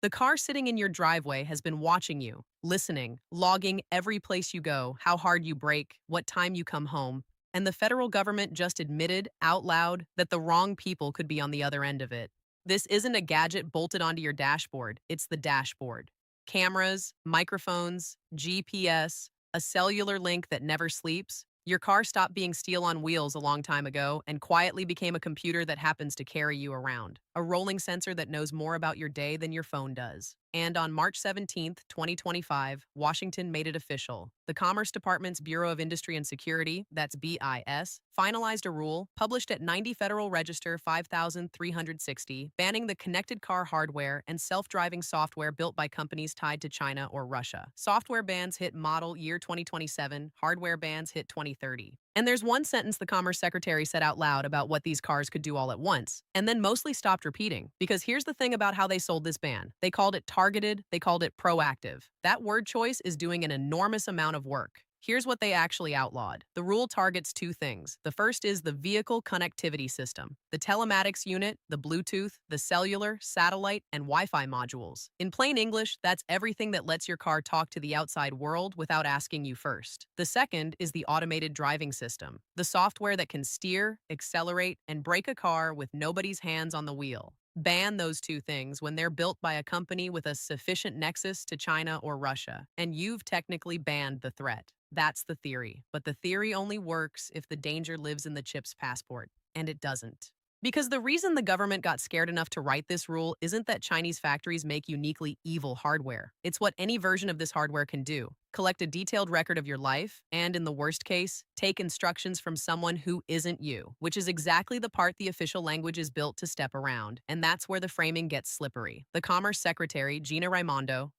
The car sitting in your driveway has been watching you, listening, logging every place you go, how hard you brake, what time you come home. And the federal government just admitted out loud that the wrong people could be on the other end of it. This isn't a gadget bolted onto your dashboard, it's the dashboard. Cameras, microphones, GPS, a cellular link that never sleeps. Your car stopped being steel on wheels a long time ago and quietly became a computer that happens to carry you around, a rolling sensor that knows more about your day than your phone does. And on March 17th, 2025, Washington made it official. The Commerce Department's Bureau of Industry and Security, that's BIS, finalized a rule published at 90 Federal Register 5360 banning the connected car hardware and self-driving software built by companies tied to China or Russia. Software bans hit model year 2027, hardware bans hit 2030. And there's one sentence the Commerce Secretary said out loud about what these cars could do all at once, and then mostly stopped repeating. Because here's the thing about how they sold this ban. They called it targeted, they called it proactive. That word choice is doing an enormous amount of work. Here's what they actually outlawed. The rule targets two things. The first is the vehicle connectivity system, the telematics unit, the Bluetooth, the cellular, satellite, and Wi-Fi modules. In plain English, that's everything that lets your car talk to the outside world without asking you first. The second is the automated driving system, the software that can steer, accelerate, and brake a car with nobody's hands on the wheel. Ban those two things when they're built by a company with a sufficient nexus to China or Russia, and you've technically banned the threat. That's the theory, but the theory only works if the danger lives in the chip's passport, and it doesn't. Because the reason the government got scared enough to write this rule isn't that Chinese factories make uniquely evil hardware. It's what any version of this hardware can do. Collect a detailed record of your life, and in the worst case, take instructions from someone who isn't you, which is exactly the part the official language is built to step around. And that's where the framing gets slippery. The Commerce Secretary, Gina Raimondo,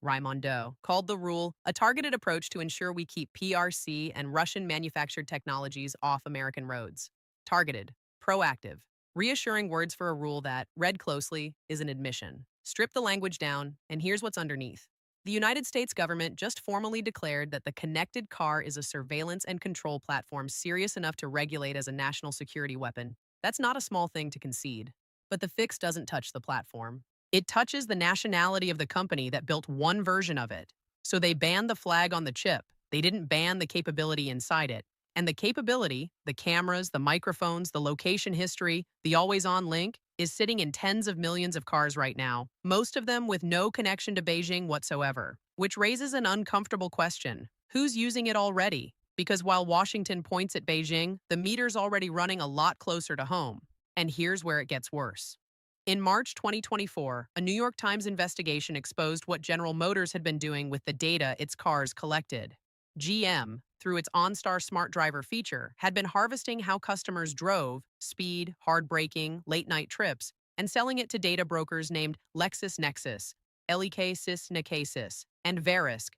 called the rule a targeted approach to ensure we keep PRC and Russian-manufactured technologies off American roads. Targeted, proactive, reassuring words for a rule that, read closely, is an admission. Strip the language down, and here's what's underneath. The United States government just formally declared that the connected car is a surveillance and control platform serious enough to regulate as a national security weapon. That's not a small thing to concede. But the fix doesn't touch the platform. It touches the nationality of the company that built one version of it. So they banned the flag on the chip. They didn't ban the capability inside it. And the capability, the cameras, the microphones, the location history, the always-on link, is sitting in tens of millions of cars right now, most of them with no connection to Beijing whatsoever. Which raises an uncomfortable question. Who's using it already? Because while Washington points at Beijing, the meter's already running a lot closer to home. And here's where it gets worse. In March 2024, a New York Times investigation exposed what General Motors had been doing with the data its cars collected. GM, through its OnStar Smart Driver feature, had been harvesting how customers drove, speed, hard braking, late-night trips, and selling it to data brokers named LexisNexis, LEKSys, and Verisk.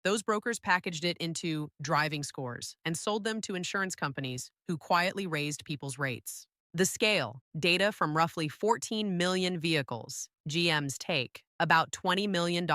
Those brokers packaged it into driving scores and sold them to insurance companies who quietly raised people's rates. The scale, data from roughly 14 million vehicles. GM's take, about $20 million.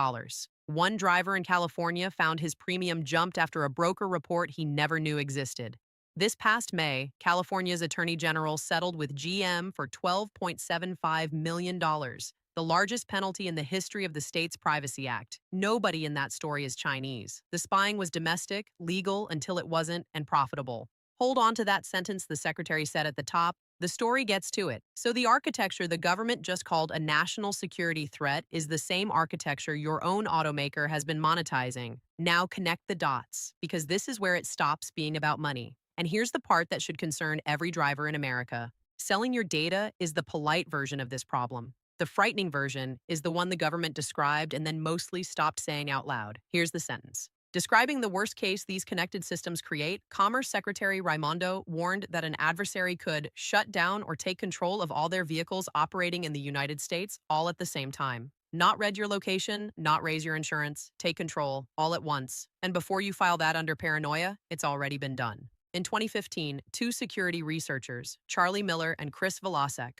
One driver in California found his premium jumped after a broker report he never knew existed. This past May, California's Attorney General settled with GM for $12.75 million, the largest penalty in the history of the state's Privacy Act. Nobody in that story is Chinese. The spying was domestic, legal until it wasn't, and profitable. Hold on to that sentence the secretary said at the top. The story gets to it. So the architecture the government just called a national security threat is the same architecture your own automaker has been monetizing. Now connect the dots, because this is where it stops being about money. And here's the part that should concern every driver in America. Selling your data is the polite version of this problem. The frightening version is the one the government described and then mostly stopped saying out loud. Here's the sentence. Describing the worst case these connected systems create, Commerce Secretary Raimondo warned that an adversary could shut down or take control of all their vehicles operating in the United States all at the same time. Not read your location, not raise your insurance, take control, all at once. And before you file that under paranoia, it's already been done. In 2015, two security researchers, Charlie Miller and Chris Valusek,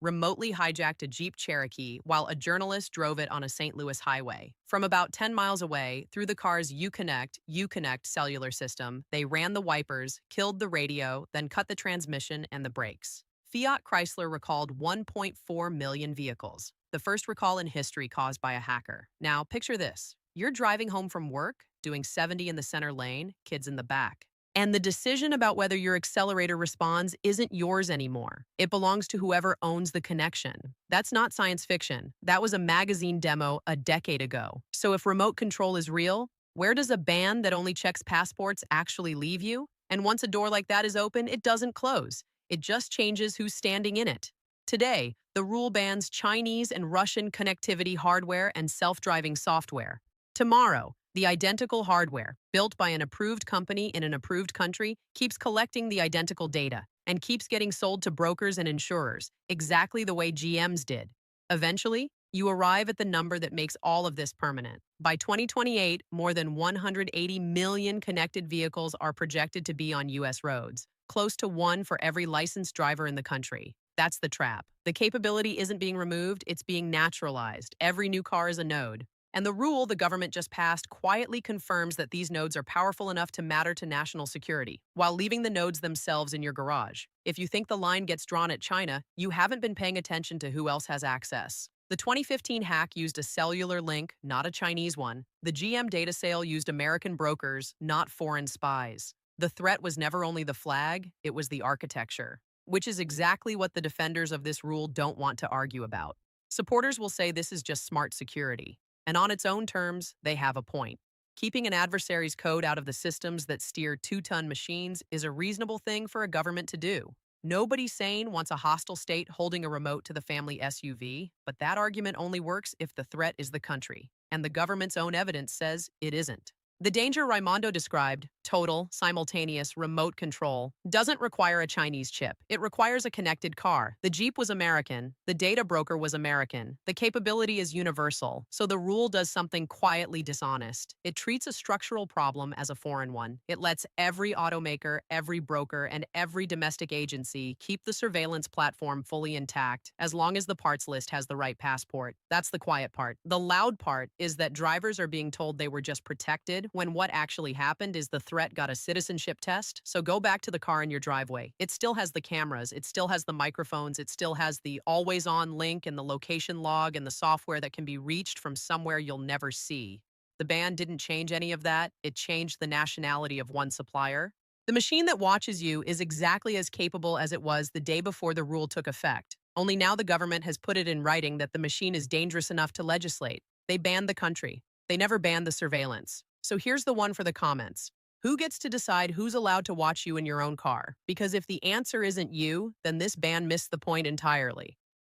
remotely hijacked a Jeep Cherokee while a journalist drove it on a St. Louis highway. From about 10 miles away, through the car's Uconnect cellular system, they ran the wipers, killed the radio, then cut the transmission and the brakes. Fiat Chrysler recalled 1.4 million vehicles, the first recall in history caused by a hacker. Now, picture this. You're driving home from work, doing 70 in the center lane, kids in the back. And the decision about whether your accelerator responds isn't yours anymore. It belongs to whoever owns the connection. That's not science fiction. That was a magazine demo a decade ago. So if remote control is real, where does a ban that only checks passports actually leave you? And once a door like that is open, it doesn't close. It just changes who's standing in it. Today, the rule bans Chinese and Russian connectivity hardware and self-driving software. Tomorrow, the identical hardware, built by an approved company in an approved country, keeps collecting the identical data and keeps getting sold to brokers and insurers, exactly the way GM's did. Eventually, you arrive at the number that makes all of this permanent. By 2028, more than 180 million connected vehicles are projected to be on U.S. roads, close to one for every licensed driver in the country. That's the trap. The capability isn't being removed, it's being naturalized. Every new car is a node. And the rule the government just passed quietly confirms that these nodes are powerful enough to matter to national security, while leaving the nodes themselves in your garage. If you think the line gets drawn at China, you haven't been paying attention to who else has access. The 2015 hack used a cellular link, not a Chinese one. The GM data sale used American brokers, not foreign spies. The threat was never only the flag, it was the architecture, which is exactly what the defenders of this rule don't want to argue about. Supporters will say this is just smart security. And on its own terms, they have a point. Keeping an adversary's code out of the systems that steer two-ton machines is a reasonable thing for a government to do. Nobody sane wants a hostile state holding a remote to the family SUV, but that argument only works if the threat is the country, and the government's own evidence says it isn't. The danger Raimondo described, total, simultaneous, remote control, doesn't require a Chinese chip. It requires a connected car. The Jeep was American. The data broker was American. The capability is universal, so the rule does something quietly dishonest. It treats a structural problem as a foreign one. It lets every automaker, every broker, and every domestic agency keep the surveillance platform fully intact as long as the parts list has the right passport. That's the quiet part. The loud part is that drivers are being told they were just protected when what actually happened is the threat got a citizenship test. So go back to the car in your driveway. It still has the cameras, it still has the microphones, it still has the always-on link and the location log and the software that can be reached from somewhere you'll never see. The ban didn't change any of that. It changed the nationality of one supplier. The machine that watches you is exactly as capable as it was the day before the rule took effect. Only now the government has put it in writing that the machine is dangerous enough to legislate. They banned the country. They never banned the surveillance. So here's the one for the comments. Who gets to decide who's allowed to watch you in your own car? Because if the answer isn't you, then this ban missed the point entirely.